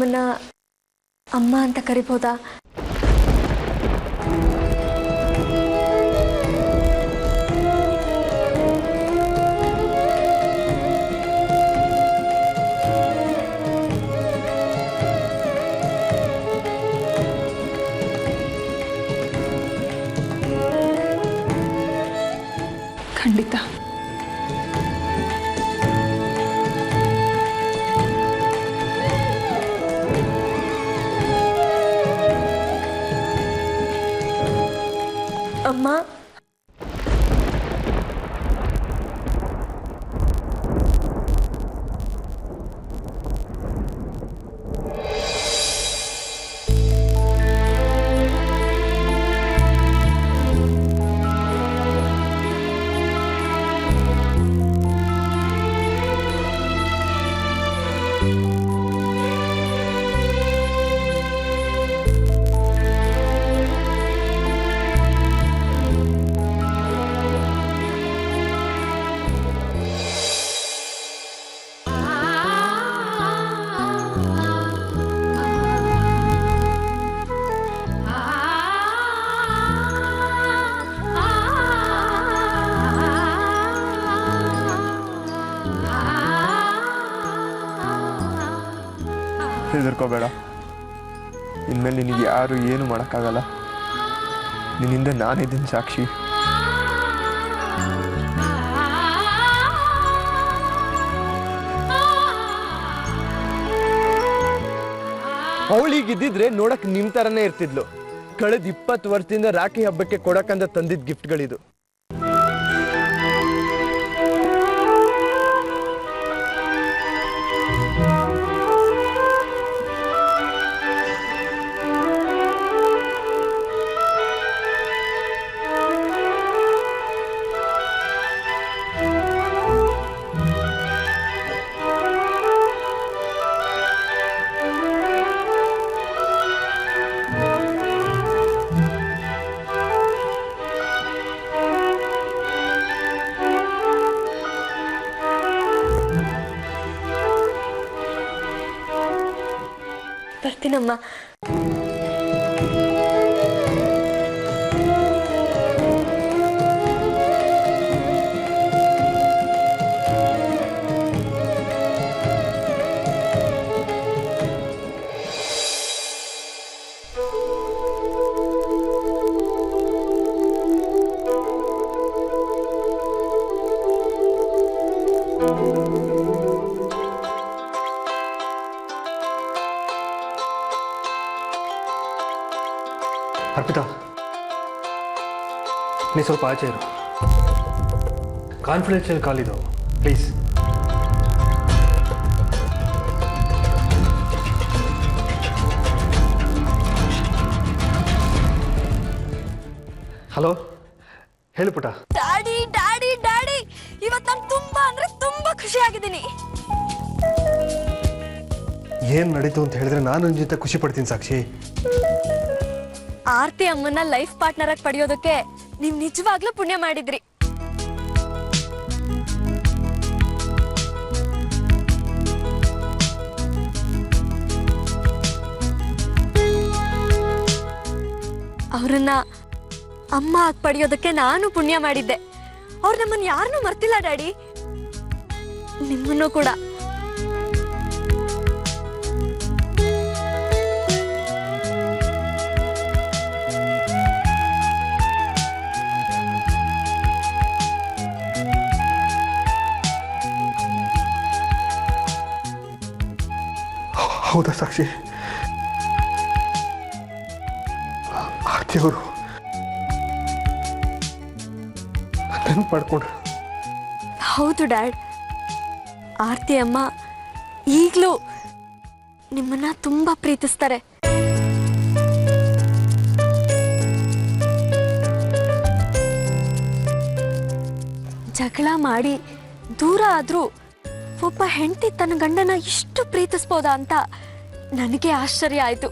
ನಿಮ್ಮನ್ನ ಅಮ್ಮ ಅಂತ ಕರಿಬೋದಾ? ಖಂಡಿತ. ಅಮ್ಮ, ಹೆದರ್ಕೋಬೇಡ. ಇನ್ಮೇಲೆ ನಿನಗೆ ಯಾರು ಏನು ಮಾಡೋಕ್ಕಾಗಲ್ಲ. ನಿನ್ನಿಂದ ನಾನಿದ್ದೀನಿ ಸಾಕ್ಷಿ. ಅವಳಿಗಿದ್ದಿದ್ರೆ ನೋಡಕ್ ನಿಮ್ ತರನೇ ಇರ್ತಿದ್ಲು. ಕಳೆದ 20 ವರ್ಷದಿಂದ ರಾಖಿ ಹಬ್ಬಕ್ಕೆ ಕೊಡಕ್ಕಂತ ತಂದಿದ್ದ ಗಿಫ್ಟ್ಗಳಿದು. ಬರ್ತೀನಮ್ಮ. ಅರ್ಪಿತಾ, ನೀ ಸ್ವಲ್ಪ ಆಚೆ ಇರು. ಕಾನ್ಫಿಡೆನ್ಷಿಯಲ್ ಕಾಲ್ ಇದು, ಪ್ಲೀಸ್. ಹಲೋ, ಹೇಳು ಪುಟ. ಡ್ಯಾಡಿ ಡ್ಯಾಡಿ ಡ್ಯಾಡಿ, ಇವತ್ತು ನಾನು ತುಂಬಾ ಅಂದ್ರೆ ತುಂಬಾ ಖುಷಿಯಾಗಿದ್ದೀನಿ. ಏನು ನಡೀತು ಅಂತ ಹೇಳಿದ್ರೆ ನಾನು ನಿನ್ನ ಜೊತೆ ಖುಷಿ ಪಡ್ತೀನಿ ಸಾಕ್ಷಿ. ಆರ್ತಿ ಅಮ್ಮನ ಲೈಫ್ ಪಾರ್ಟ್ನರ್ ಆಗಿ ಪಡೆಯೋದಕ್ಕೆ ನೀವ್ ನಿಜವಾಗ್ಲೂ ಪುಣ್ಯ ಮಾಡಿದ್ರಿ. ಅವ್ರನ್ನ ಅಮ್ಮ ಆಗಿ ಪಡೆಯೋದಕ್ಕೆ ನಾನು ಪುಣ್ಯ ಮಾಡಿದ್ದೆ. ಅವ್ರು ನಮ್ಮನ್ನ ಯಾರನ್ನೂ ಮರ್ತಿಲ್ಲ ಡ್ಯಾಡಿ, ನಿಮ್ಮನ್ನು ಕೂಡ. ಹೌದಾ ಸಾಕ್ಷಿ? ಆರ್ತಿಯವರು ನೆನಪು ಮಾಡ್ಕೊಂಡ್ರು. ಹೌದು ಡ್ಯಾಡ್, ಆರ್ತಿ ಅಮ್ಮ ಈಗಲೂ ನಿಮ್ಮನ್ನ ತುಂಬಾ ಪ್ರೀತಿಸ್ತಾರೆ. ಜಗಳ ಮಾಡಿ ದೂರ ಆದ್ರೂ ಒಬ್ಬ ಹೆಂಡತಿ ತನ್ನ ಗಂಡನ ಇಷ್ಟು ಪ್ರೀತಿಸ್ಬೋದಾ ಅಂತ ನನಗೆ ಆಶ್ಚರ್ಯ ಆಯ್ತು.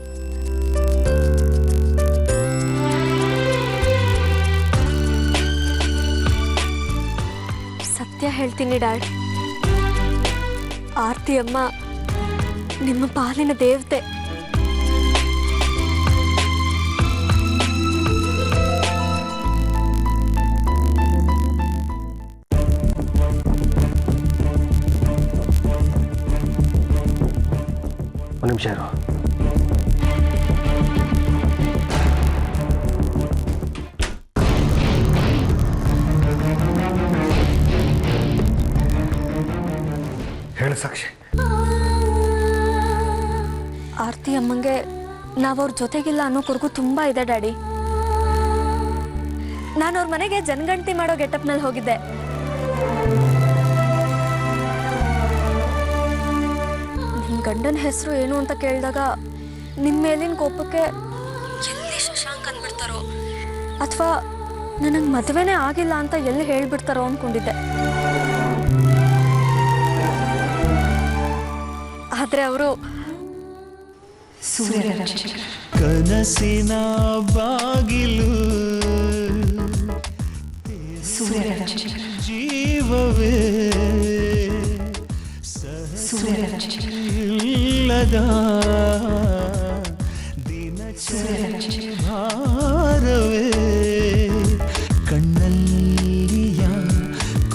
ಸತ್ಯ ಹೇಳ್ತೀನಿ ಡ್ಯಾಡ್, ಆರ್ತಿ ಅಮ್ಮ ನಿಮ್ಮ ಪಾಲಿನ ದೇವತೆ. ಒಂದು ನಿಮಿಷ ಇರು. ಹೇಳು ಸಾಕ್ಷಿ. ಆರ್ತಿ ಅಮ್ಮಂಗೆ ನಾವವ್ರ ಜೊತೆಗಿಲ್ಲ ಅನ್ನೋ ಕುರುಗು ತುಂಬಾ ಇದೆ ಡ್ಯಾಡಿ. ನಾನು ಅವ್ರ ಮನೆಗೆ ಜನಗಣತಿ ಮಾಡೋ ಗೆಟಪ್ನಲ್ಲಿ ಹೋಗಿದ್ದೆ. ನಿಮ್ ಗಂಡನ ಹೆಸರು ಏನು ಅಂತ ಕೇಳಿದಾಗ ನಿಮ್ಮ ಮೇಲಿನ ಕೋಪಕ್ಕೆ ಎಲ್ಲಿ ಶಶಾಂಕ್ ಅಂದ್ಬಿಡ್ತಾರೋ ಅಥವಾ ನನಗೆ ಮದುವೆನೇ ಆಗಿಲ್ಲ ಅಂತ ಎಲ್ಲಿ ಹೇಳ್ಬಿಡ್ತಾರೋ ಅಂದ್ಕೊಂಡಿದ್ದೆ. ಆದ್ರೆ ಅವರು ಕನಸಿನ ಬಾಗಿಲು ಜೀವವೇ ಇಲ್ಲದ ದಿನಚರಿ ಭಾರವೇ ಕಣ್ಣಲ್ಲಿಯ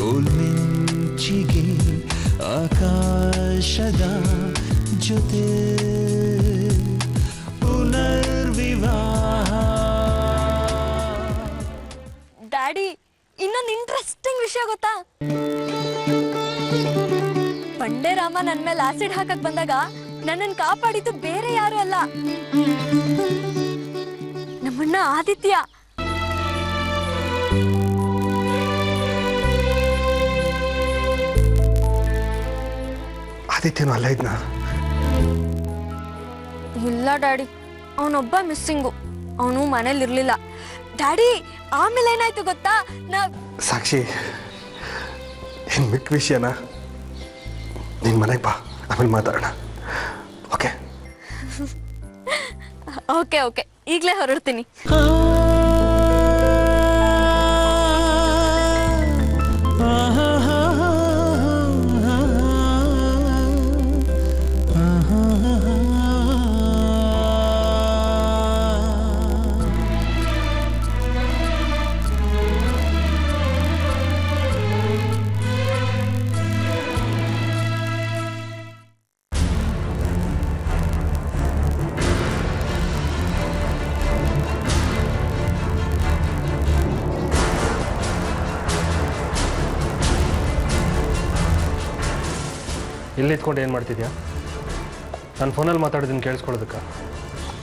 ಕೋಲ್ಮಿಂಚಿಗೆ ಆಕಾಶದ ಜೊತೆ ಡ್ಯಾಡಿ, ಇನ್ನೊಂದು ಇಂಟ್ರೆಸ್ಟಿಂಗ್ ವಿಷಯ ಗೊತ್ತಾ? ಬಂಡೆ ರಾಮ ನನ್ ಮೇಲೆ ಆಸಿಡ್ ಹಾಕಕ್ ಬಂದಾಗ ನನ್ನನ್ನು ಕಾಪಾಡಿದ್ದು ಬೇರೆ ಯಾರು ಅಲ್ಲ, ನಮ್ಮಣ್ಣ ಆದಿತ್ಯ. ಆದಿತ್ಯನೂ ಅಲ್ಲ ಇದ್ನ? ಇಲ್ಲ ಡ್ಯಾಡಿ, ಅವನೊಬ್ಬ ಮಿಸ್ಸಿಂಗು. ಅವನು ಮನೇಲಿ ಇರ್ಲಿಲ್ಲ ಡ್ಯಾಡಿ. ಆಮೇಲೆ ಏನಾಯ್ತು ಗೊತ್ತಾ? ಸಾಕ್ಷಿ, ಇನ್ ಮಿಕ್ಕ ವಿಷಯನ ನಿನ್ ಮನೆಗೆ ಬಾ, ಆಮೇಲೆ ಮಾತಾಡೋಣ. ಓಕೆ ಓಕೆ ಓಕೆ, ಈಗಲೇ ಹೊರಡ್ತೀನಿ. ಇಲ್ಲಿ ಇತ್ಕೊಂಡು ಏನು ಮಾಡ್ತಿದ್ಯಾ? ನಾನು ಫೋನಲ್ಲಿ ಮಾತಾಡೋದನ್ನು ಕೇಳಿಸ್ಕೊಳ್ಳೋದಕ್ಕ?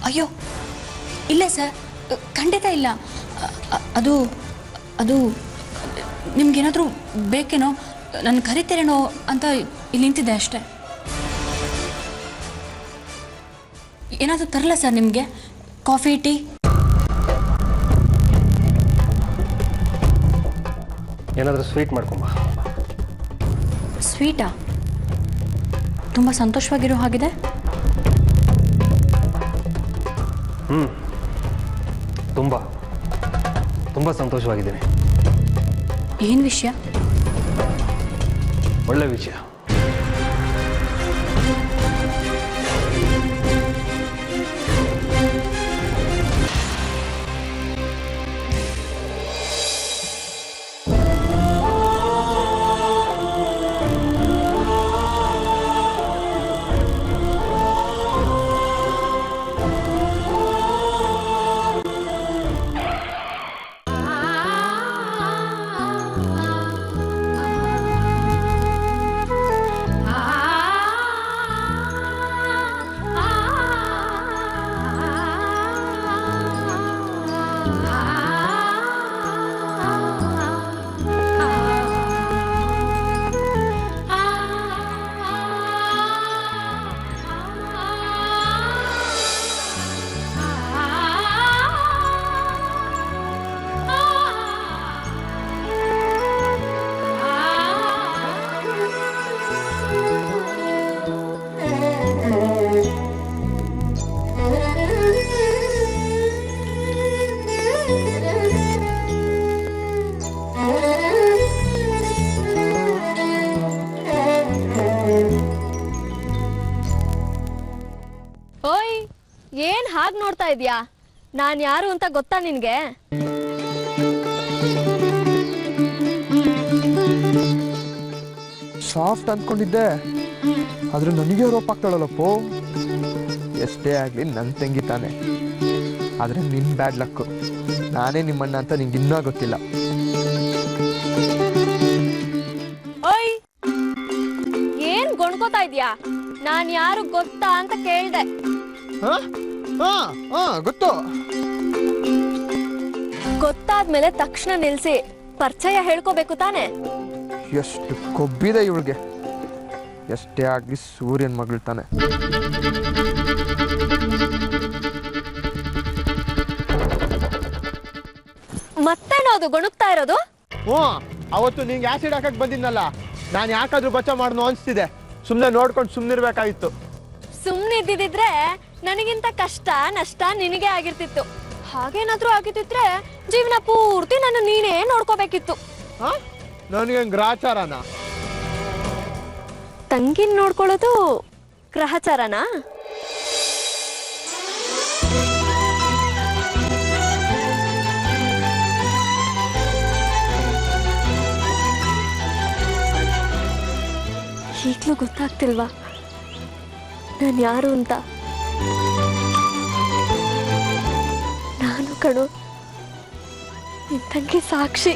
ಅಯ್ಯೋ ಇಲ್ಲ ಸರ್, ಖಂಡಿತ ಇಲ್ಲ. ಅದು ಅದು ನಿಮ್ಗೇನಾದರೂ ಬೇಕೇನೋ, ನನ್ನ ಕರಿತೀರೇನೋ ಅಂತ ಇಲ್ಲಿ ನಿಂತಿದ್ದೆ ಅಷ್ಟೇ. ಏನಾದರೂ ತರಲ್ಲ ಸರ್ ನಿಮಗೆ? Coffee, tea? ಏನಾದರೂ ಸ್ವೀಟ್ ಮಾಡ್ಕೊಂಬ. ಸ್ವೀಟಾ? ತುಂಬ ಸಂತೋಷವಾಗಿರೋ ಹಾಗಿದೆ. ತುಂಬ ತುಂಬ ಸಂತೋಷವಾಗಿದ್ದೀನಿ. ಏನು ವಿಷಯ? ಒಳ್ಳೆ ವಿಷಯ. ಹಾಗೆ ನೋಡ್ತಾ ಇದೀಯಾ? ನಾನು ಯಾರು ಅಂತ ಗೊತ್ತಾ ನಿನಗೆ? ಸಾಫ್ಟ್ ಅಂದ್ಕೊಂಡಿದ್ದೆ, ಆದ್ರೆ ನನಗೆ ರೋಪ್ ಆಗ್ತಾಳಲ್ಲಪ್ಪೋ. ಎಷ್ಟೇ ಆಗಲಿ ನನ್ನ ತಂಗಿ ತಾನೆ. ಆದರೆ ನಿನ್ನ ಬ್ಯಾಡ್ ಲಕ್ಕು. ನಾನೇ ನಿಮ್ಮಣ್ಣ ಅಂತ ನಿಂಗೆ ಇನ್ನೂ ಗೊತ್ತಿಲ್ಲ. ಓಯ್, ಏನ್ ಗೊಣ್ಕೋತಾ ಇದೀಯಾ? ನಾನು ಯಾರು ಗೊತ್ತಾ ಅಂತ ಕೇಳ್ದೆ. ಗೊತ್ತು. ಗೊತ್ತಾದ್ಮೇಲೆ ತಕ್ಷಣ ನಿಲ್ಸಿ ಪರಿಚಯ ಹೇಳ್ಕೋಬೇಕು ತಾನೆ? ಎಷ್ಟು ಕೊಬ್ಬಿದೆ ಇವಳಿಗೆ. ಎಷ್ಟೇ ಆಗಲಿ ಸೂರ್ಯನ ಮಗಳು ತಾನೆ. ಮತ್ತೇನೋದು ಗೊಣಗ್ತಾ ಇರೋದು? ಅವತ್ತು ನಿಂಗೆ ಆಸಿಡ್ ಹಾಕಕ್ ಬಂದಿದ್ನಲ್ಲ, ನಾನು ಯಾಕಾದ್ರೂ ಬಚಾವ್ ಮಾಡ್ನೋ ಅನ್ಸ್ತಿದೆ. ಸುಮ್ಮನೆ ನೋಡ್ಕೊಂಡು ಸುಮ್ಮನಿರ್ಬೇಕಾಗಿತ್ತು. ಸುಮ್ಮನಿದ್ದಿದ್ರೆ ನನಗಿಂತ ಕಷ್ಟ ನಷ್ಟ ನಿನಗೆ ಆಗಿರ್ತಿತ್ತು. ಹಾಗೇನಾದ್ರೂ ಆಗಿದ್ದಿದ್ರೆ ಜೀವನ ಪೂರ್ತಿ ನನ್ನ ನೀನೇ ನೋಡ್ಕೋಬೇಕಿತ್ತು. ನನಗೆ ಗ್ರಾಚಾರನ? ತಂಗಿನ್ ನೋಡ್ಕೊಳ್ಳೋದು ಗ್ರಹಚಾರನಾ? ಈಗ್ಲೂ ಗೊತ್ತಾಗ್ತಿಲ್ವಾ ನಾನು ಯಾರು ಅಂತ? ನಾನು ಕಣು, ನಿನ್ ತಂಗಿ ಸಾಕ್ಷಿ.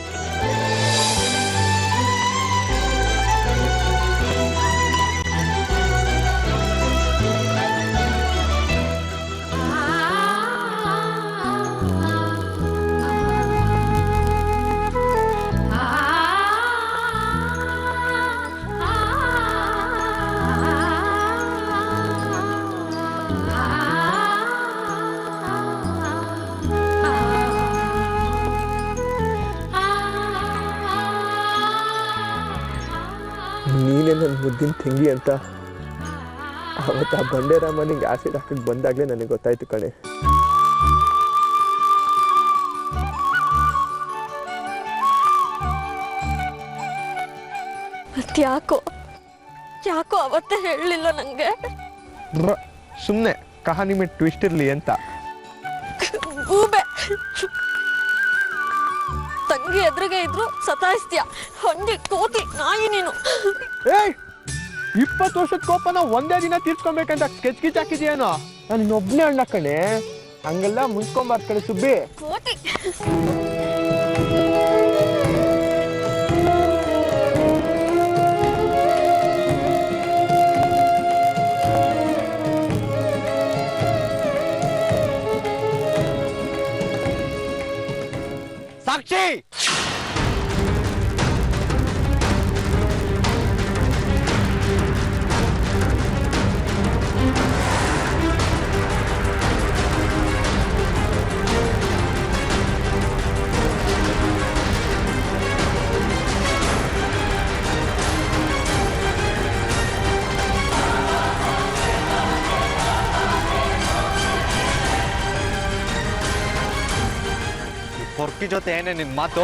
ನೀನೇ ನನ್ನ ಮುದ್ದಿನ ತಂಗಿ ಅಂತ ಅವತ್ತು ಆ ಬಂಡೇರಾಮ ನಿಂಗೆ ಆಸಿಡ್ ಹಾಕಕ್ಕೆ ಬಂದಾಗಲೇ ನನಗೆ ಗೊತ್ತಾಯ್ತು ಕಣೆ. ಮತ್ಯಾಕೋ ಯಾಕೋ ಅವತ್ತೇ ಹೇಳಲಿಲ್ಲ ನಂಗೆ? ಸುಮ್ಮನೆ ಕಹಾನಿ ಮೇಲೆ ಟ್ವಿಸ್ಟ್ ಇರಲಿ ಅಂತ. ಗೂಬೆ, ತಂಗಿ ಎದುರಿಗೆ ಇದ್ರು ಸತಾಯಿಸ್ತೀಯ. ಹಂಗೆ ಕೋತಿ ನಾಯಿ ನೀನು. 20 ವರ್ಷದ ಕೋಪನ ಒಂದೇ ದಿನ ತೀರ್ಸ್ಕೊಬೇಕಂತ ಸ್ಕೆಚ್ ಗಿಚ್ ಹಾಕಿದ್ಯೇನೋ? ನಾನು ಇನ್ನೊಬ್ನೇ ಅಣ್ಣ ಕಣೆ, ಹಂಗೆಲ್ಲ ಮುಂಚ್ಕೊಂಬಾರ್ದು ಕಣೆ ಸುಬ್ಬಿ. ಕೋತಿ. ಸಾಕ್ಷಿ, ಪೊರ್ಕಿ ಜೊತೆ ಏನೇ ನಿನ್ ಮಾತು?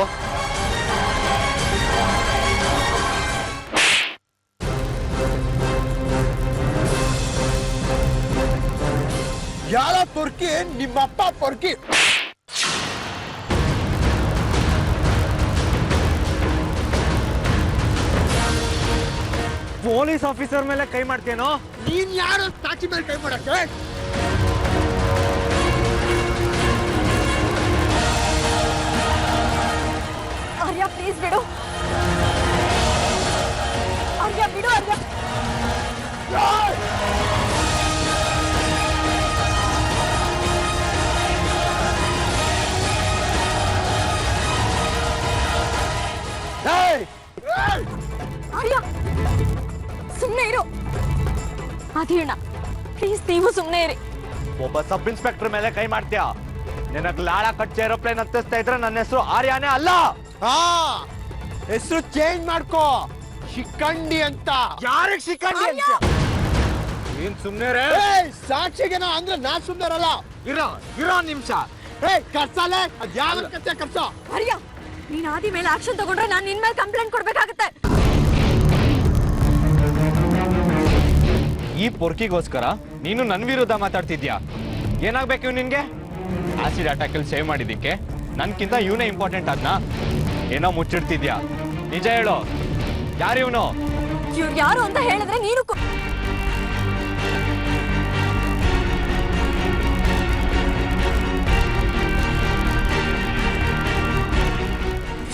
ಯಾರ ಪೊರ್ಕಿ? ನಿಮ್ಮಪ್ಪ ಪೊರ್ಕಿ. ಪೊಲೀಸ್ ಆಫೀಸರ್ ಮೇಲೆ ಕೈ ಮಾಡ್ತೇನೋ? ನೀನ್ ಯಾರು ಸಾಕ್ಷಿ ಮೇಲೆ ಕೈ ಮಾಡಕ್ಕೆ? ಆರ್ಯ ಪ್ಲೀಸ್ ಬಿಡು. ಆರ್ಯ ಬಿಡು. ಆರ್ಯ ಆರ್ಯ ಸುಮ್ಮನೆ ಇರು. ಅದೇಣ ಪ್ಲೀಸ್ ನೀವು ಸುಮ್ಮನೆ ಇರಿ. ಒಬ್ಬ ಸಬ್ ಇನ್ಸ್ಪೆಕ್ಟರ್ ಮೇಲೆ ಕೈ ಮಾಡ್ತೀಯಾ? ನಿನಗ್ ಲಾಳ ಕಚ್ಚ ಏರೋಪ್ಲೇನ್ ಹತ್ತಿಸ್ತಾ ಇದ್ರೆ ನನ್ನ ಹೆಸರು ಆರ್ಯಾನೇ ಅಲ್ಲ. ಹೆಸರು ಚೇಂಜ್ ಮಾಡ್ಕೋ, ಶಿಖಂಡಿ ಅಂತ. ಯಾರಿಗೆ ಶಿಖಂಡಿ ಅಂತ? ನೀನ್ ಸುಮ್ನೆ ಸಾಕ್ಷಿಗೆನ ಅಂದ್ರೆ ನಾ ಸುಮ್ಮನೆರಲ್ಲ. ಇರೋ ನಿಮಿಷ. ಕರ್ಸಲೆ ಅದ್ ಯಾವ ಕತ್ತೆ ಕರ್ಸೋ. ಆರ್ಯ ನೀನ್ ಆದಿ ಮೇಲೆ ಆಕ್ಷನ್ ತಗೊಂಡ್ರೆ ನಾನು ನಿನ್ ಮೇಲೆ ಕಂಪ್ಲೇಂಟ್ ಕೊಡ್ಬೇಕಾಗತ್ತೆ. ಈ ಪೊರ್ಕಿಗೋಸ್ಕರ ನೀನು ನನ್ನ ವಿರುದ್ಧ ಮಾತಾಡ್ತಿದ್ಯಾ? ಏನಾಗ್ಬೇಕು ಇವ್ ನಿನ್ಗೆ? ಆಸಿಡ್ ಅಟ್ಯಾಕಲ್ಲಿ ಸೇವ್ ಮಾಡಿದ್ದಕ್ಕೆ ನನ್ಕಿಂತ ಇವನೇ ಇಂಪಾರ್ಟೆಂಟ್ ಆದ್ನಾ? ಏನೋ ಮುಚ್ಚಿಡ್ತಿದ್ಯಾ, ನಿಜ ಹೇಳು, ಯಾರು ಇವನು? ಇವ್ರು ಯಾರು ಅಂತ ಹೇಳಿದ್ರೆ ನೀನು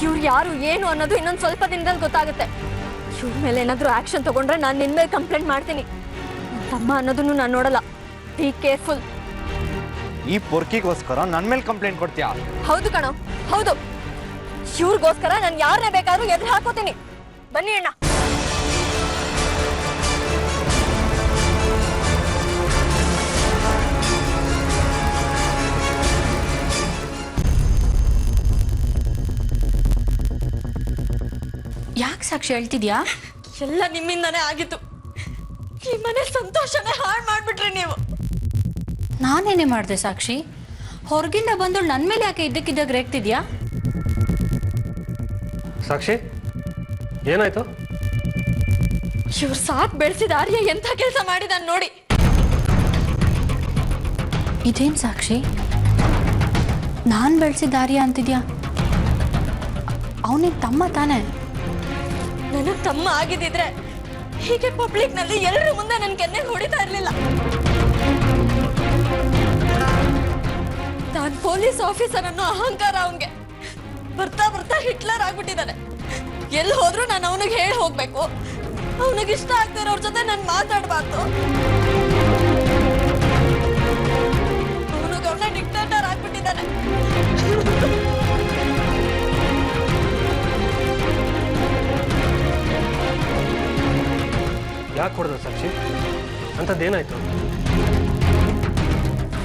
ಇವ್ರು ಯಾರು ಏನು ಅನ್ನೋದು ಇನ್ನೊಂದು ಸ್ವಲ್ಪ ದಿನದಲ್ಲಿ ಗೊತ್ತಾಗುತ್ತೆ. ಇವ್ರ ಮೇಲೆ ಏನಾದರೂ ಆಕ್ಷನ್ ತಗೊಂಡ್ರೆ ನಾನು ನಿನ್ನ ಮೇಲೆ ಕಂಪ್ಲೇಂಟ್ ಮಾಡ್ತೀನಿ. ನನ್ನ ತಮ್ಮ ಅನ್ನೋದನ್ನು ನಾನು ನೋಡಲ್ಲ. Be careful. ಈ ಪೊರ್ಕಿಗೋಸ್ಕರ ನನ್ನ ಮೇಲೆ ಕಂಪ್ಲೇಂಟ್ ಕೊಡ್ತೀಯಾ? ಹೌದು ಕಣೋ, ಹೌದು. ಇವ್ರಿಗೋಸ್ಕರ ನಾನು ಯಾರನ್ನೇ ಬೇಕಾದ್ರೂ ಎದುರು ಹಾಕೋತೀನಿ. ಬನ್ನಿ ಅಣ್ಣ. ಯಾಕೆ ಸಾಕ್ಷಿ ಹೇಳ್ತಿದ್ಯಾ? ಎಲ್ಲ ನಿಮ್ಮಿಂದಾನೇ ಆಗಿತ್ತು. ಈ ಮನೆ ಸಂತೋಷನೇ ಹಾಳು ಮಾಡ್ಬಿಟ್ರಿ ನೀವು. ನಾನೇನೇ ಮಾಡಿದೆ ಸಾಕ್ಷಿ? ಹೊರಗಿಂದ ಬಂದು ನನ್ನ ಮೇಲೆ ಯಾಕೆ ಇದ್ದಕ್ಕಿದ್ದಾಗ ರೇಗ್ತಿದ್ಯಾ? ಸಾಕ್ಷಿ, ಏನಾಯ್ತು? ಇವ್ರು ಸಾಕ್ ಬೆಳೆಸಿದ ಆರ್ಯ ಎಂಥ ಕೆಲಸ ಮಾಡಿದಾನ್ ನೋಡಿ. ಇದೇನ್ ಸಾಕ್ಷಿ? ನಾನು ಬೆಳೆಸಿದ ದಾರಿಯ ಅಂತಿದ್ಯಾ? ಅವನಿಗೆ ತಮ್ಮ ತಾನೇ? ನನಗ್ ತಮ್ಮ ಆಗಿದ್ದಿದ್ರೆ ಹೀಗೆ ಪಬ್ಲಿಕ್ ನಲ್ಲಿ ಎಲ್ಲರ ಮುಂದೆ ನನ್ ಕೆನ್ನೆಗೆ ಹೊಡಿತಾ ಇರ್ಲಿಲ್ಲ. ನಾನ್ ಪೊಲೀಸ್ ಆಫೀಸರ್ ಅನ್ನೋ ಅಹಂಕಾರ ಅವನ್ಗೆ ಬರ್ತಾ ಬರ್ತಾ ಹಿಟ್ಲರ್ ಆಗ್ಬಿಟ್ಟಿದ್ದಾನೆ. ಎಲ್ಲಿ ಹೋದ್ರು ನಾನು ಅವನಿಗೆ ಹೇಳಿ ಹೋಗ್ಬೇಕು. ಅವನಿಗೆ ಇಷ್ಟ ಆಗ್ತಾ ಇರೋರ್ ಜೊತೆ ನಾನು ಮಾತಾಡ್ಬಾರ್ದು. ಅವನಿಗೆ ಅವನ ಡಿಕ್ಟೇಟರ್ ಆಗ್ಬಿಟ್ಟಿದ್ದಾನೆ. ಯಾಕೆ ಕೊಡ್ದ ಸಾಕ್ಷಿ? ಅಂಥದ್ದೇನಾಯ್ತು?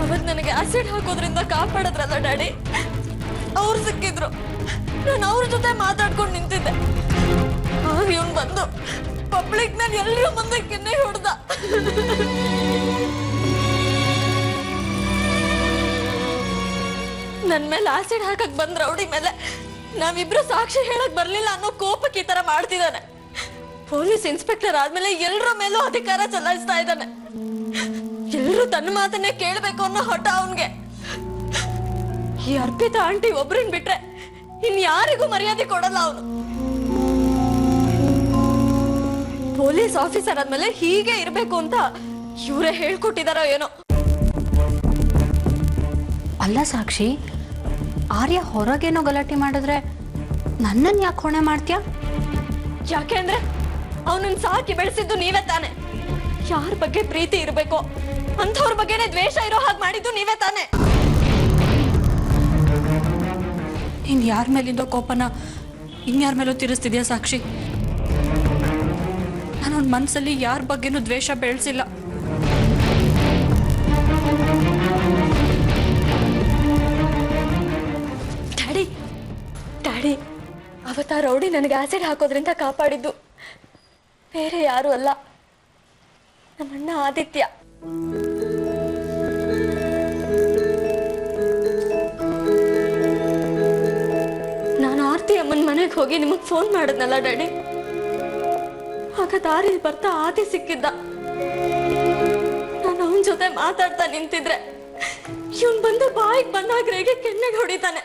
ಅವತ್ತು ನನಗೆ ಆಸಿಡ್ ಹಾಕೋದ್ರಿಂದ ಕಾಪಾಡಿದ್ರಲ್ಲ ಡ್ಯಾಡಿ, ಅವ್ರು ಸಿಕ್ಕಿದ್ರು. ನಾನು ಅವ್ರ ಜೊತೆ ಮಾತಾಡ್ಕೊಂಡು ನಿಂತಿದ್ದೆ. ಆಗ ಇವನ್ ಬಂದು ಪಬ್ಲಿಕ್ ನಲ್ಲಿ ಎಲ್ಲರೂ ಮುಂದೆ ಕೆನ್ನೆ ಹೊಡೆದ. ನನ್ ಮೇಲೆ ಆಸಿಡ್ ಹಾಕಕ್ ಬಂದ್ ರೌಡಿ ಮೇಲೆ ನಾವಿಬ್ರು ಸಾಕ್ಷಿ ಹೇಳಕ್ ಬರ್ಲಿಲ್ಲ ಅನ್ನೋ ಕೋಪಕ್ಕೆ ಈ ತರ ಮಾಡ್ತಿದ್ದಾನೆ. ಪೊಲೀಸ್ ಇನ್ಸ್ಪೆಕ್ಟರ್ ಆದ್ಮೇಲೆ ಎಲ್ಲರ ಮೇಲೂ ಅಧಿಕಾರ ಚಲಾಯಿಸ್ತಾ ಇದ್ದಾನೆ. ಎಲ್ಲರೂ ತನ್ನ ಮಾತನ್ನೇ ಕೇಳ್ಬೇಕು ಅನ್ನೋ ಹಠ ಅವನ್ಗೆ. ಈ ಅರ್ಪಿತಾ ಆಂಟಿ ಒಬ್ರನ್ ಬಿಟ್ರೆ ಇನ್ಯಾರಿಗೂ ಮರ್ಯಾದೆ ಕೊಡಲ್ಲ ಅವನು. ಪೊಲೀಸ್ ಆಫೀಸರ್ ಆದ್ಮೇಲೆ ಹೀಗೆ ಇರ್ಬೇಕು ಅಂತ ಇವರೇ ಹೇಳ್ಕೊಟ್ಟಿದಾರೋ ಏನೋ. ಅಲ್ಲ ಸಾಕ್ಷಿ, ಆರ್ಯ ಹೊರಗೇನೋ ಗಲಾಟೆ ಮಾಡಿದ್ರೆ ನನ್ನನ್ನು ಯಾಕೆ ಹೊಣೆ ಮಾಡ್ತೀಯಾ? ಯಾಕೆ ಅಂದ್ರೆ ಅವನನ್ನ ಸಾಕಿ ಬೆಳೆಸಿದ್ದು ನೀವೇ ತಾನೆ. ಯಾರ ಬಗ್ಗೆ ಪ್ರೀತಿ ಇರ್ಬೇಕೋ ಅಂಥವ್ರ ಬಗ್ಗೆನೇ ದ್ವೇಷ ಇರೋ ಹಾಗೆ ಮಾಡಿದ್ದು ನೀವೇ ತಾನೆ. ಇನ್ ಯಾರ ಮೇಲಿಂದೋ ಕೋಪನ ಇನ್ಯಾರ ಮೇಲೂ ತೀರಿಸ್ತಿದ್ಯಾ ಸಾಕ್ಷಿ? ನಾನು ಅವ್ನ ಮನಸ್ಸಲ್ಲಿ ಯಾರ ಬಗ್ಗೆನೂ ದ್ವೇಷ ಬೆಳೆಸಿಲ್ಲ. ಡ್ಯಾಡಿ, ಡ್ಯಾಡಿ, ಅವತ್ತ ರೌಡಿ ನನಗೆ ಆಸಿಡ್ ಹಾಕೋದ್ರಿಂದ ಕಾಪಾಡಿದ್ದು ಬೇರೆ ಯಾರು ಅಲ್ಲ, ನಮ್ಮಣ್ಣ ಆದಿತ್ಯ. ನಾನು ಆರ್ತಿ ಅಮ್ಮನ ಮನೆಗೆ ಹೋಗಿ ನಿಮಗೆ ಫೋನ್ ಮಾಡಿದ್ನಲ್ಲ ಡ್ಯಾಡಿ, ಆಗ ದಾರಿ ಬರ್ತಾ ಆದಿ ಸಿಕ್ಕಿದ್ದ. ನಾನು ಅವನ ಜೊತೆ ಮಾತಾಡ್ತಾ ನಿಂತಿದ್ರೆ ಇವನ್ ಬಂದು ಬಾಯಿಗೆ ಬಂದಾಗ್ರೆಗೆ ಕೆನ್ನೆಗೆ ಹೊಡಿತಾನೆ.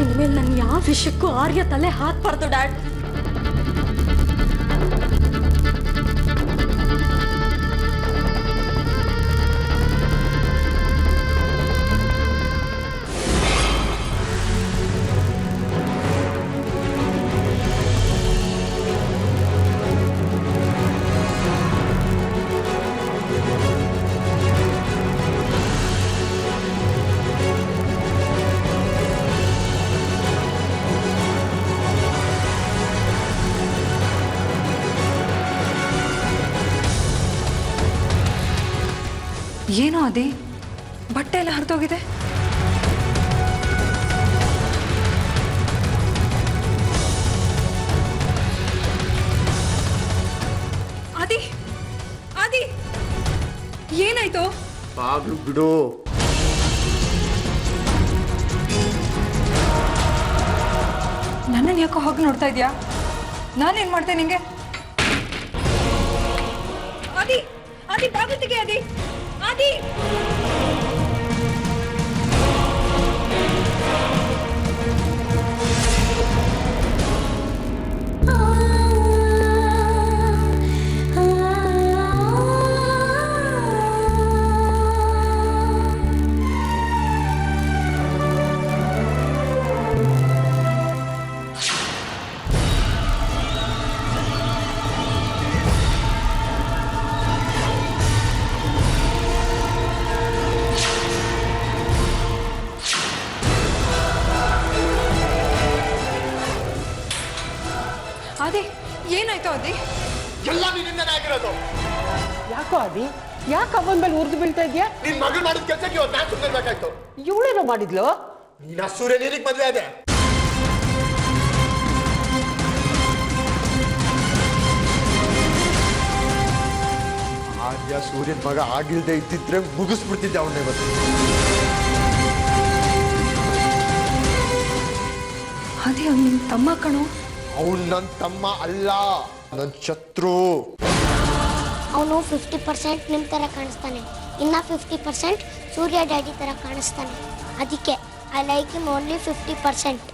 ಇನ್ಮೇಲೆ ನಾನು ಯಾವ ವಿಷಯಕ್ಕೂ ಆರ್ಯ ತಲೆ ಹಾಕ್ಬಾರ್ದು ಡ್ಯಾಡ್. ಏನೋ ಅದೇ ಬಟ್ಟೆ ಎಲ್ಲ ಹರಿದೋಗಿದೆ. ಆದಿ, ಆದಿ, ಏನಾಯ್ತು? ಬಾಗ್ಲು ಬಿಡು. ನನ್ನನ್ನು ಯಾಕೋ ಹೋಗಿ ನೋಡ್ತಾ ಇದೆಯಾ? ನಾನೇನು ಮಾಡ್ದೆ ನಿಂಗೆ? ಆದಿ ಆದಿ ಬಾಗುತ್ತಿಗೆ ಆದಿ ಆದಿ ಆದಿ ಏನಾಯ್ತು ಆದಿ? ಎಲ್ಲ ನಿನ್ನಿಂದನೇ ಆಗಿರೋದು. ಯಾಕೋ ಅದಿ ಯಾಕೆ ಅವನ ಮೇಲೆ ಉರಿದು ಬೀಳ್ತಾ ಇದೆಯಾ? ನಿನ್ ಮಗಳು ಮಾಡಿದ ಕೆಲಸಕ್ಕೆ ಇವತ್ತು ನಾನು ಸುಮ್ಮನೆ ಬೇಕಾಯ್ತು. ಇವಳೇನೋ ಮಾಡಿದ್ಲು? ನೀನ ಸೂರ್ಯ ನೀರಿಗೆ ಮದುವೆ ಅದೇ. ಆರ್ಯ ಸೂರ್ಯನ ಮಗ ಆಗಿಲ್ದೆ ಇದ್ದಿದ್ರೆ ಮುಗಿಸ್ಬಿಡ್ತಿದ್ದೆ ಅವನ್ನೇ ಇವತ್ತು. ಆದಿ ಅವ್ನು ನಿನ್ನ ತಮ್ಮ ಕಣೋ. ಅವನು ನನ್ನ ತಮ್ಮ ಅಲ್ಲ, ನನ್ನ ಶತ್ರು. ಅವನು 50% ನಿಮ್ಮ ಥರ ಕಾಣಿಸ್ತಾನೆ, ಇನ್ನು 50% ಸೂರ್ಯ ಡ್ಯಾಡಿ ಥರ ಕಾಣಿಸ್ತಾನೆ. ಅದಕ್ಕೆ ಐ ಲೈಕ್ ಹಿಮ್ ಓನ್ಲಿ 50%.